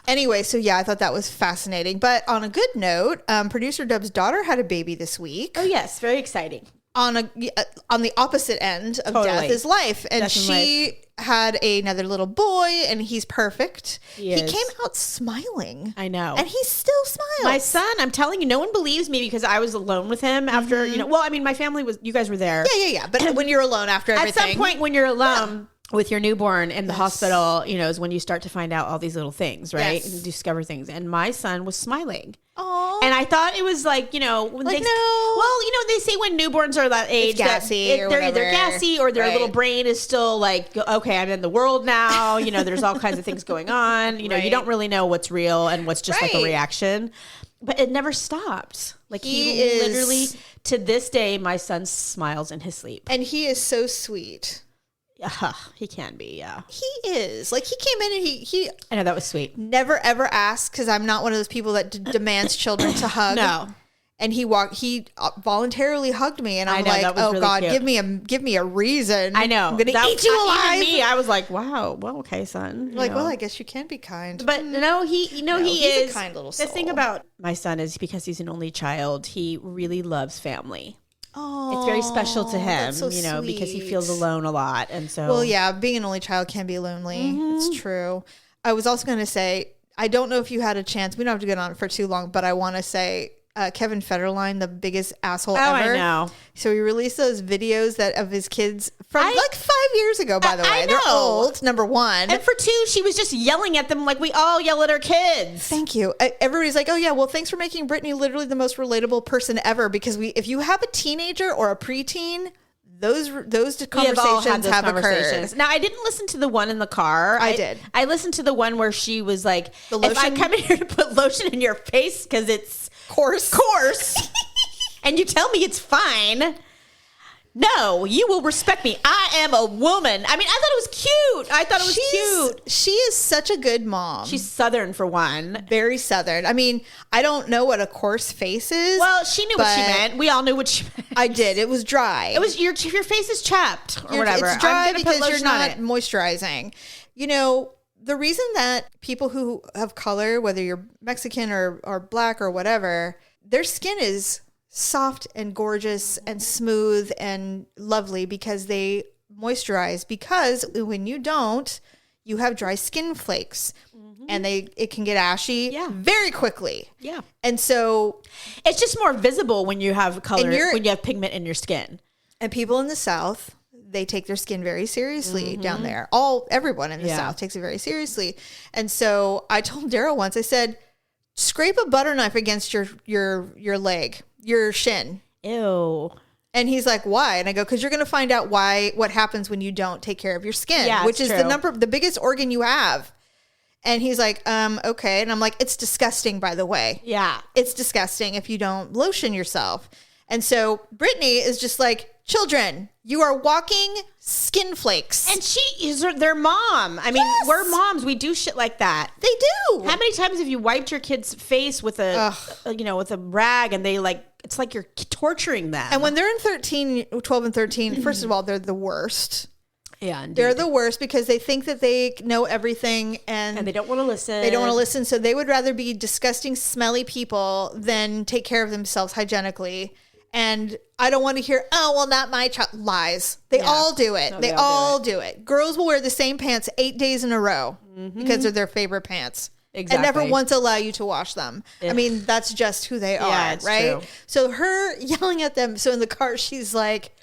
Anyway, so yeah, I thought that was fascinating. But on a good note, producer Dub's daughter had a baby this week. Oh yes, very exciting. On the opposite end of death is life, and she had another little boy, and he's perfect. He came out smiling. I know, and he still smiles. My son, I'm telling you, no one believes me because I was alone with him after. Well, I mean, my family was. You guys were there. Yeah. But when you're alone after everything, at some point when you're alone. With your newborn in the hospital, is when you start to find out all these little things, right? Yes. And discover things. And my son was smiling. Aww. And I thought it was like, when like, they, no. well, they say when newborns are that age, it's gassy or they're either whatever. gassy or their little brain is still like, okay, I'm in the world now. There's all kinds of things going on. You don't really know what's real and what's just like a reaction. But it never stopped. Like he literally, to this day, my son smiles in his sleep. And he is so sweet. He can be, yeah. He is. Like, he came in and he I know, that was sweet. Never, ever asked, because I'm not one of those people that demands children to hug. No. And he voluntarily hugged me, and I'm like, that was oh, really God, cute. give me a reason. I know. I'm going to eat you alive. Even me, I was like, wow, well, okay, son. Well, I guess you can be kind. But no, he he's is. a kind little soul. The thing about my son is because he's an only child, he really loves family. Oh, it's very special to him, so because he feels alone a lot. And so, well, yeah, being an only child can be lonely. It's true. I was also going to say, I don't know if you had a chance. We don't have to get on it for too long, but I want to say, Kevin Federline, the biggest asshole ever. I know. So he released those videos of his kids from like 5 years ago, by the way. I know. They're old, number one. And for two, she was just yelling at them like we all yell at our kids. Thank you. Everybody's like, oh yeah, well, thanks for making Britney literally the most relatable person ever, because if you have a teenager or a preteen, those conversations have occurred. Now, I didn't listen to the one in the car. I did. I listened to the one where she was like, if I come in here to put lotion in your face because it's coarse, and you tell me it's fine, no, you will respect me. I am a woman. I mean, I thought it was cute. I thought it was cute. She is such a good mom. She's Southern for one. Very Southern. I mean, I don't know what a coarse face is. Well, she knew what she meant. We all knew what she meant. I did. It was dry. It was your face is chapped or whatever. It's dry because you're not moisturizing. The reason that people who have color, whether you're Mexican or black or whatever, their skin is soft and gorgeous and smooth and lovely because they moisturize. Because when you don't, you have dry skin flakes, and it can get ashy very quickly. Yeah, and so it's just more visible when you have color, when you have pigment in your skin. And people in the South, they take their skin very seriously down there. Everyone in the South takes it very seriously. And so I told Daryl once, I said, scrape a butter knife against your leg, your shin. Ew. And he's like, why? And I go, because you're going to find out what happens when you don't take care of your skin, which is the biggest organ you have. And he's like, okay. And I'm like, it's disgusting, by the way. Yeah. It's disgusting if you don't lotion yourself. And so Britney is just like, children, you are walking skin flakes. And she is their mom. I mean, Yes. we're moms. We do shit like that. They do. How many times have you wiped your kid's face with a with a rag, and they it's like you're torturing them. And when they're in 12 and 13, first of all, they're the worst. yeah, indeed. They're the worst because they think that they know everything and and they don't want to listen. they don't want to listen. So they would rather be disgusting, smelly people than take care of themselves hygienically. And I don't want to hear, oh, well, not my child. Lies. They all do it. No, they all do it. Girls will wear the same pants 8 days in a row because they're their favorite pants. Exactly. And never once allow you to wash them. I mean, that's just who they are, it's right? true. So her yelling at them. So in the car, she's like,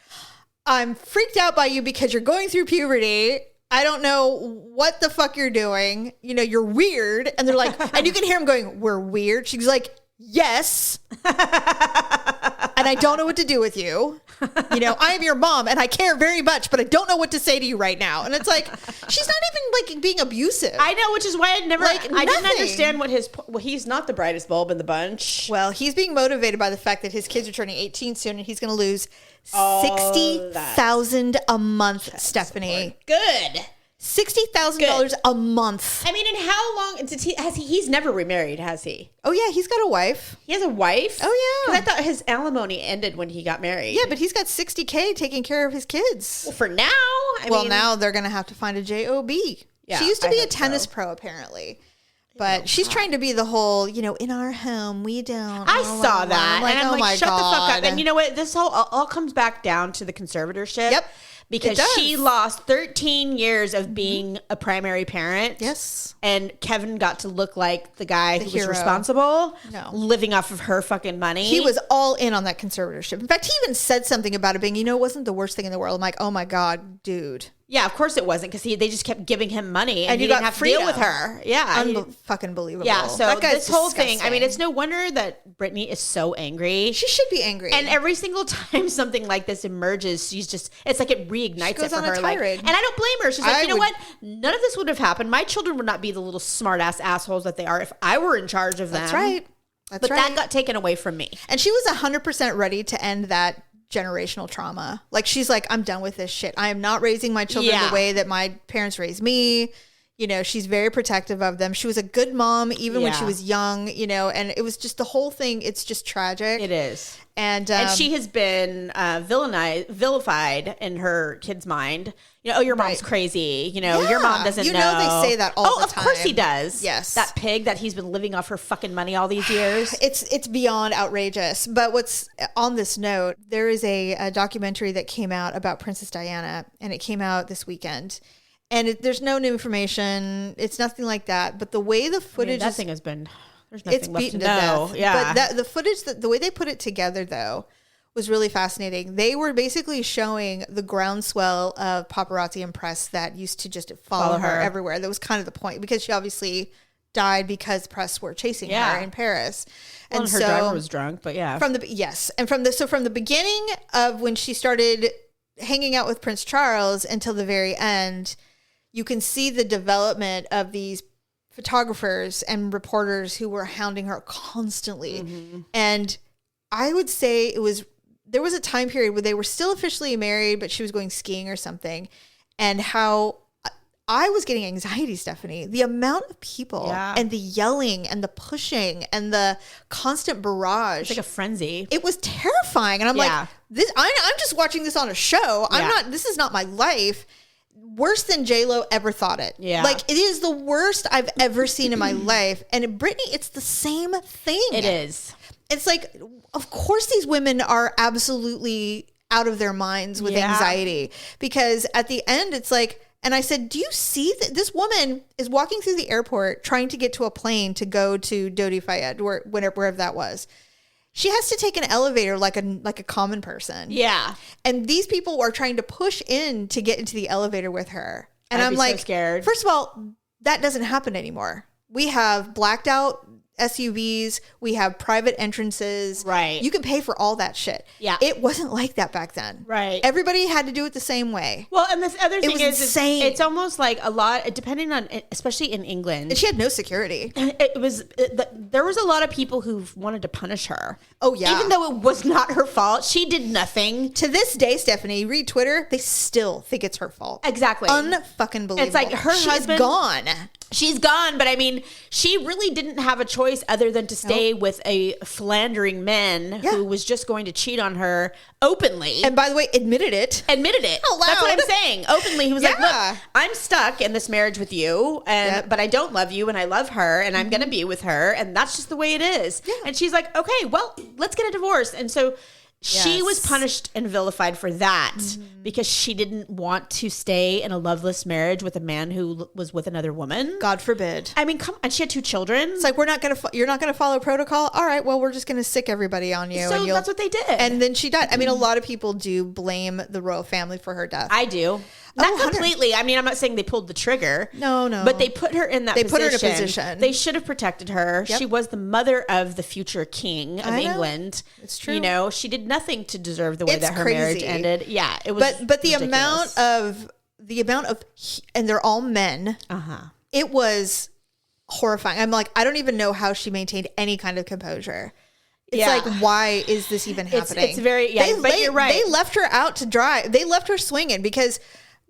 I'm freaked out by you because you're going through puberty. I don't know what the fuck you're doing. You know, you're weird. And they're like, and you can hear them going, we're weird. She's like, yes. And I don't know what to do with you. You know, I am your mom and I care very much, but I don't know what to say to you right now. And it's like, she's not even like being abusive. I know, which is why I didn't Nothing. understand what he's not the brightest bulb in the bunch. Well, he's being motivated by the fact that his kids are turning 18 soon and he's going to lose $60,000 a month, Stephanie. Good. $60,000 a month. I mean, and how long he's never remarried, has he? Oh, yeah, he's got a wife. He has a wife? Oh, yeah. 'Cause I thought his alimony ended when he got married. Yeah, but he's got $60K taking care of his kids. Well, for now. I mean, Now they're going to have to find a job. Yeah, She used to I be a hope tennis so. pro, apparently. But she's trying to be the whole, you know, in our home, we don't. I saw that. I'm and I'm oh my like, shut the fuck God. up. And you know what? This all comes back down to the conservatorship. Yep. Because It does. she lost 13 years of being a primary parent. Yes. And Kevin got to look like the guy who hero. was responsible, No. living off of her fucking money. He was all in on that conservatorship. In fact, he even said something about it being, you know, it wasn't the worst thing in the world. I'm like, oh my God, dude. Yeah, of course it wasn't, because they just kept giving him money and he you didn't got have to deal with freedom. her. Yeah. Fucking believable. Yeah, so That guy's this whole thing, I mean, disgusting. it's no wonder that Britney is so angry. She should be angry. And every single time something like this emerges, she's just, it's like it reignites goes it for on a her. Like, tirade. and I don't blame her. She's like, I you know would- what? None of this would have happened. My children would not be the little smart ass assholes that they are if I were in charge of them. That's right. That's But right. that got taken away from me. And she was 100% ready to end that generational trauma. Like, she's like, I'm done with this shit. I am not raising my children Yeah. the way that my parents raised me. You know, she's very protective of them. She was a good mom even when she Yeah. was young, you know, and it was just the whole thing. It's just tragic. It is. And she has been vilified in her kid's mind. You know, oh, your mom's Right. crazy. You know, your mom Yeah. doesn't You know. know they say that all the of course he time. does. Yes. That pig that he's been living off her fucking money all these years. It's beyond outrageous. But what's on this note, there is a documentary that came out about Princess Diana, and it came out this weekend. And there's no new information. It's nothing like that. But the way the footage that is, thing has been, there's nothing it's left beaten to to know. death. Yeah. But the footage, the way they put it together, though, was really fascinating. They were basically showing the groundswell of paparazzi and press that used to just follow her everywhere. That was kind of the point, because she obviously died because press were chasing Yeah. her in Paris. Well, and her so driver was drunk, but yeah. from the beginning of when she started hanging out with Prince Charles until the very end, you can see the development of these photographers and reporters who were hounding her constantly. Mm-hmm. And I would say there was a time period where they were still officially married, but she was going skiing or something, and how I was getting anxiety, Stephanie. The amount of people and the yelling and the pushing and the constant barrage. It's like a frenzy. It was terrifying. And I'm Yeah. like, I'm just watching this on a show. This is not my life. Worse than J-Lo ever thought it. Yeah. Like, it is the worst I've ever seen in my life. And in Britney, it's the same thing. It is. It's like, of course these women are absolutely out of their minds with anxiety, because at the end it's like, and I said, do you see that this woman is walking through the airport trying to get to a plane to go to Dodi Fayed, wherever that was. She has to take an elevator like a common person. Yeah. And these people are trying to push in to get into the elevator with her. And I'd I'm be so like, scared. First of all, that doesn't happen anymore. We have blacked out SUVs. We have private entrances. Right. You can pay for all that shit. Yeah. It wasn't like that back then. Right. Everybody had to do it the same way. Well, and this other thing was is insane. it's almost like a lot, depending on, especially in England, And she had no security. there was a lot of people who wanted to punish her. Oh, yeah. Even though it was not her fault. She did nothing. To this day, Stephanie, read Twitter, they still think it's her fault. Exactly. Unfucking believable. It's like her She husband- is gone. She's gone, but I mean, she really didn't have a choice other than to stay with a philandering man Yeah. who was just going to cheat on her openly. And by the way, admitted it. Admitted it. Out That's what loud. I'm saying. Openly, he was like, Yeah. "Look, I'm stuck in this marriage with you, and Yep. but I don't love you, and I love her, and I'm going to be with her, and that's just the way it is." Yeah. And she's like, "Okay, well, let's get a divorce." And so she was Yes. punished and vilified for that because she didn't want to stay in a loveless marriage with a man who was with another woman. God forbid. I mean, come on. She had 2 children. It's like, you're not going to follow protocol. All right, well, we're just going to sick everybody on you. So and that's what they did. And then she died. I mean, a lot of people do blame the royal family for her death. I do. Not 100. completely. I mean, I'm not saying they pulled the trigger. No. But they put her in that They position. put her in a position. They should have protected her. Yep. She was the mother of the future king of I know. England. It's true. You know, she did nothing to deserve the way It's that her marriage crazy. ended. Yeah, it was but the ridiculous. amount of and they're all men. It was horrifying. I'm like, I don't even know how she maintained any kind of composure. It's Yeah. like, why is this even happening? It's very- yeah, but you're right. They left her out to dry. They left her swinging because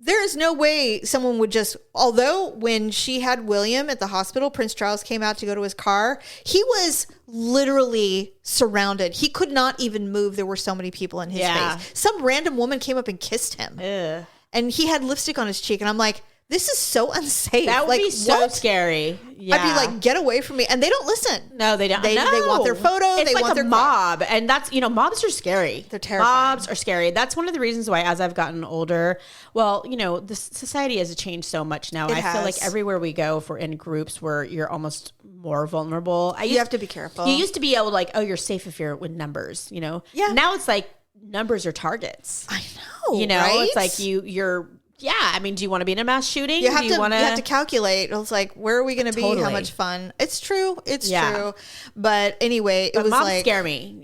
there is no way someone would just. Although when she had William at the hospital, Prince Charles came out to go to his car. He was literally surrounded. He could not even move. There were so many people in his Yeah. face. Some random woman came up and kissed him, Ugh. and he had lipstick on his cheek. And I'm like, this is so unsafe. That would like, be so what? scary. Yeah. I'd be like, get away from me. And they don't listen. No, they don't. They want their photo. It's They like want a their mob, and that's mobs are scary. They're terrifying. Mobs are scary. That's one of the reasons why, as I've gotten older, well, the society has changed so much now. It I feel like has. everywhere we go, if we're in groups where you're almost more vulnerable, You have to be careful. You used to be able to you're safe if you're with numbers. Yeah. Now it's like numbers are targets. I know. It's right? like you're. Yeah, I mean, do you want to be in a mass shooting? You have do to you want you have to calculate. It's like, where are we going to be? How Totally. much fun? It's true. It's Yeah. true. But anyway, it But was mobs like scare me.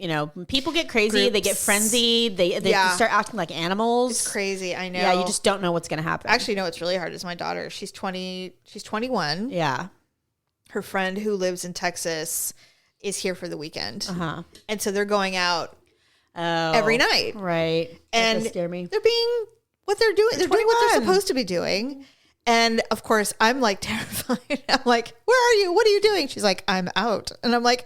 People get crazy. They get Groups. frenzied. They Yeah. start acting like animals. it's crazy. I know. Yeah, you just don't know what's going to happen. actually know what's really hard is my daughter. She's 20. She's 21. yeah. Her friend who lives in Texas is here for the weekend, Uh-huh. and so they're going out Oh, every night. Right. That And does scare me. they're doing what they're doing. They're doing what they're 21. supposed to be doing. And of course, I'm like terrified. I'm like, where are you? What are you doing? She's like, I'm out. And I'm like,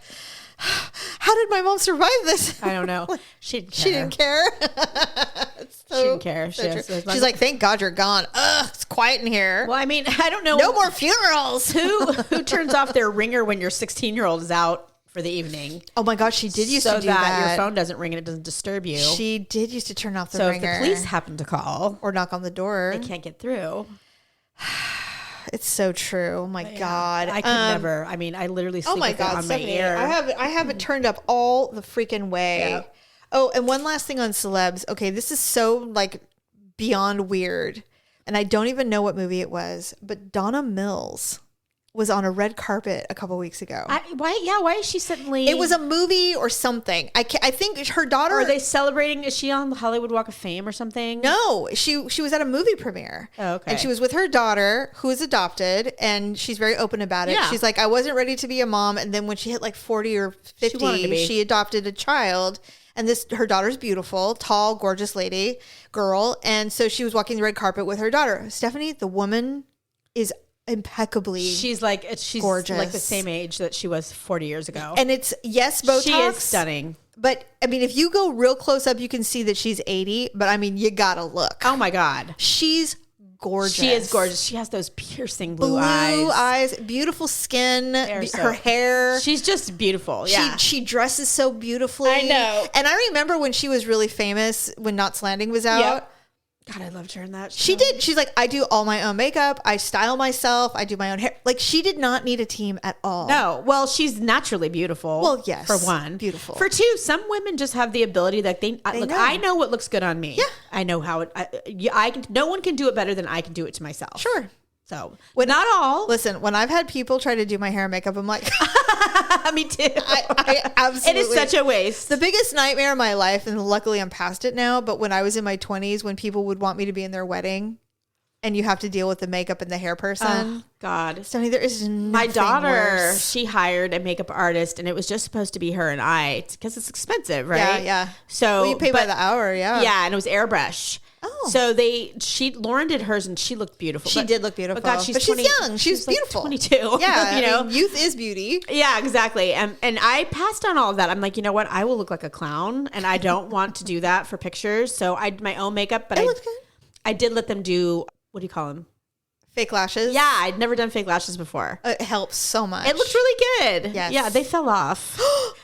how did my mom survive this? I don't know. She didn't care. She didn't care. She didn't care. so She true. was- She's like, thank God you're gone. Ugh, it's quiet in here. Well, I mean, I don't know. No more funerals. Who turns off their ringer when your 16-year-old is out for the evening? Oh my gosh, she did used so to do that that. your phone doesn't ring and it doesn't disturb you. She did used to turn off the so ringer. if the police happen to call, or knock on the door. they can't get through. It's so true. Oh my God. I could never. I mean, I literally sleep Oh my with it God, on Stephanie, my ear. I have it turned up all the freaking way. Yep. Oh, and one last thing on celebs. Okay, this is so beyond weird, and I don't even know what movie it was, but Donna Mills was on a red carpet a couple weeks ago. Why is she suddenly? It was a movie or something. I think her daughter. Are they celebrating? Is she on the Hollywood Walk of Fame or something? No, she was at a movie premiere. Oh, okay. And she was with her daughter, who is adopted, and she's very open about it. Yeah. She's like, I wasn't ready to be a mom, and then when she hit 40 or 50, wanted to be. she adopted a child. And her daughter's beautiful, tall, gorgeous girl. And so she was walking the red carpet with her daughter. Stephanie, the woman is impeccably She's gorgeous. like the same age that she was 40 years ago. and it's Botox. She is stunning. But I mean, if you go real close up, you can see that she's 80. But I mean, you gotta look. Oh my God. She's gorgeous. She is gorgeous. She has those piercing blue eyes. Beautiful skin, They're her hair. She's just beautiful. Yeah. She dresses so beautifully. I know. And I remember when she was really famous, when Knots Landing was out. Yep. God, I loved her in that show. She did. She's like, I do all my own makeup. I style myself. I do my own hair. She did not need a team at all. No. Well, she's naturally beautiful. Well, yes. For one. Beautiful. For two, some women just have the ability that look, know. I know what looks good on me. Yeah. I know how no one can do it better than I can do it to myself. Sure. So, not all. Listen, when I've had people try to do my hair and makeup, I'm like, Me too. I absolutely. It is such a waste. The biggest nightmare of my life, and luckily I'm past it now, but when I was in my 20s, when people would want me to be in their wedding and you have to deal with the makeup and the hair person. Oh, God. Stephanie, there is nothing My daughter, worse. she hired a makeup artist, and it was just supposed to be her and I because it's expensive, right? Yeah, yeah. So Well, you pay by the hour, yeah. Yeah, and it was airbrush. Oh. So Lauren did hers, and she looked beautiful. She did look beautiful. But God, she's young. She's like beautiful. 22. Yeah, you know? I mean, youth is beauty. Yeah, exactly. And I passed on all of that. I'm like, you know what? I will look like a clown, and I don't want to do that for pictures. So I did my own makeup, but It looked good. I did let them do, what do you call them? Fake lashes. Yeah, I'd never done fake lashes before. It helps so much. It looked really good. Yes. Yeah, they fell off.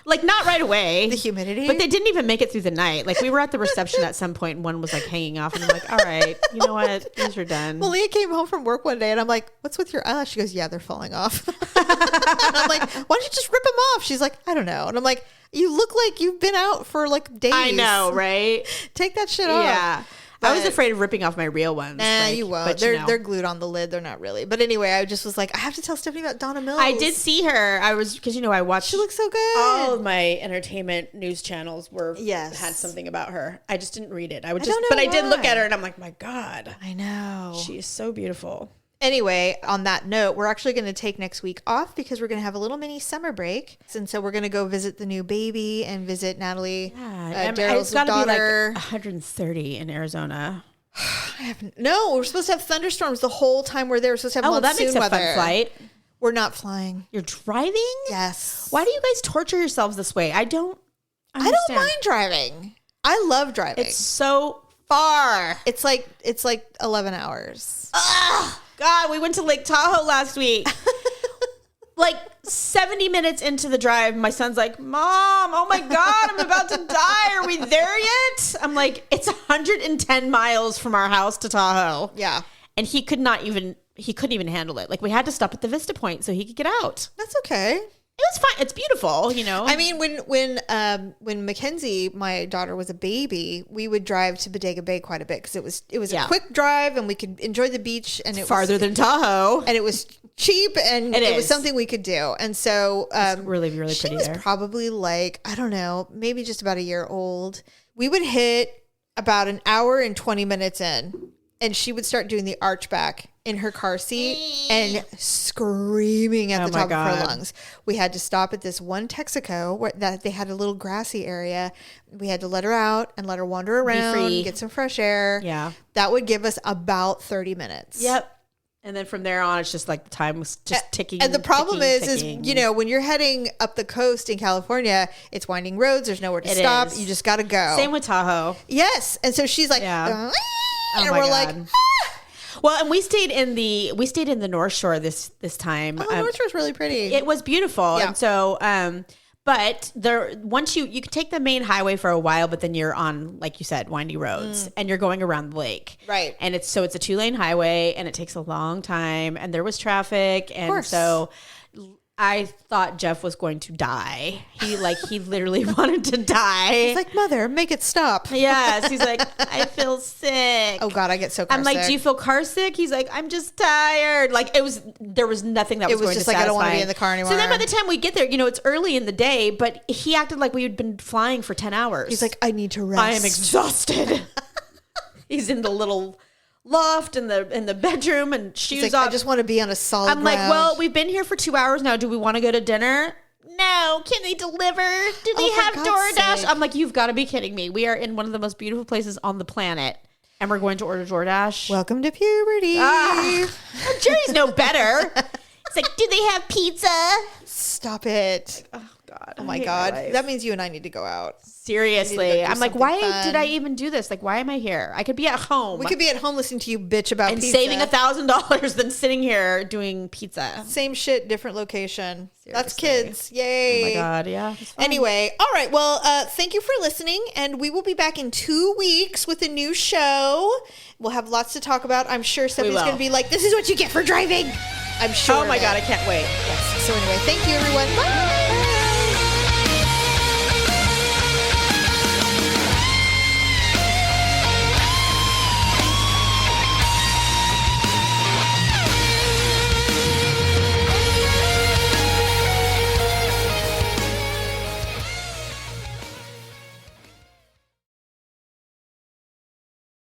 Like, not right away. The humidity. But they didn't even make it through the night. Like, we were at the reception at some point, and one was like hanging off, and I'm like, all right, you know what? These are done. Well, Leah came home from work one day and I'm like, what's with your eyelash? She goes, yeah, they're falling off. And I'm like, why don't you just rip them off? She's like, I don't know. And I'm like, you look like you've been out for like days. I know, right? Take that shit off. Yeah. I was But- afraid of ripping off my real ones. Nah, like, you won't. but, They're glued on the lid. They're not really. But anyway, I just was like, I have to tell Stephanie about Donna Mills. I did see her. I was, because, I watched. She looks so good. all of my entertainment news channels Yes. had something about her. I just didn't read it. I don't know but I did look why. at her, and I'm like, my God, I know. she is so beautiful. Anyway, on that note, we're actually going to take next week off because we're going to have a little mini summer break. And so we're going to go visit the new baby and visit Natalie, Daryl's It's got to be daughter. like 130 in Arizona. No, we're supposed to have thunderstorms the whole time we're there. We're supposed to have Oh, well, that monsoon makes a weather. fun flight. We're not flying. You're driving? Yes. Why do you guys torture yourselves this way? I don't I don't understand. mind driving. I love driving. It's so far. It's like 11 hours. God, we went to Lake Tahoe last week. Like 70 minutes into the drive, my son's like, Mom, oh my God, I'm about to die. Are we there yet? I'm like, it's 110 miles from our house to Tahoe. Yeah. And he couldn't even handle it. Like, we had to stop at the Vista Point so he could get out. That's okay. It was fine. It's beautiful, I mean, when Mackenzie, my daughter, was a baby, we would drive to Bodega Bay quite a bit because it was Yeah. a quick drive and we could enjoy the beach and it farther was, than Tahoe. and it was cheap and It it was is. something we could do. And so Really, really she pretty was there. probably like, I don't know, maybe just about a year old. We would hit about an hour and 20 minutes in and she would start doing the arch back in her car seat and screaming at Oh the my top of her God. lungs. We had to stop at this one Texaco where that they had a little grassy area. We had to let her out and let her wander around, free. get some fresh air. Yeah. That would give us about 30 minutes. Yep. And then from there on, it's just like the time was just ticking. And the problem ticking. is, when you're heading up the coast in California, it's winding roads. There's nowhere to It stop. is. You just got to go. Same with Tahoe. Yes. And so she's like, Yeah. and Oh my we're God. like, Well, and we stayed in the North Shore this time. oh, North Shore's really pretty. It was beautiful, Yeah. and so but once you can take the main highway for a while, but then you're on, like you said, windy roads, and you're going around the lake, Right. And it's a 2-lane highway, and it takes a long time, and there was traffic, and course. so I thought Jeff was going to die. He literally wanted to die. It's like, Mother, make it stop. Yes, he's like, I feel sick. Oh God, I get so car I'm like, sick. do you feel car sick? He's like, I'm just tired. Like there was nothing that was was going just to like, I don't wanna satisfy be him. in the car So then anymore. by the time we get there, it's early in the day, but he acted like we had been flying for 10 hours. He's like, I need to rest. I am exhausted. He's in the little loft in the bedroom and shoes He's like, off. I just want to be on a solid I'm like, ground. well, we've been here for 2 hours now. Do we want to go to dinner? No. Can they deliver? Do they for have God's DoorDash? sake. I'm like, you've got to be kidding me. We are in one of the most beautiful places on the planet, and we're going to order DoorDash. Welcome to puberty. Jerry's no better. It's like, do they have pizza? Stop it. Oh God! Oh my God. That means you and I need to go out. Seriously, do I'm like, something why fun. did I even do this? Like, why am I here? I could be at home. We could be at home listening to you bitch about and pizza. saving $1,000 than sitting here doing pizza. Same shit, different location. That's Seriously. kids. Yay. Oh my God! Yeah. it's fun. Anyway, all right. Well, thank you for listening, and we will be back in 2 weeks with a new show. We'll have lots to talk about. I'm sure Stephanie's will. going to be like, "This is what you get for driving." I'm sure. Oh my of it. God! I can't wait. Yes. So anyway, thank you, everyone. Bye.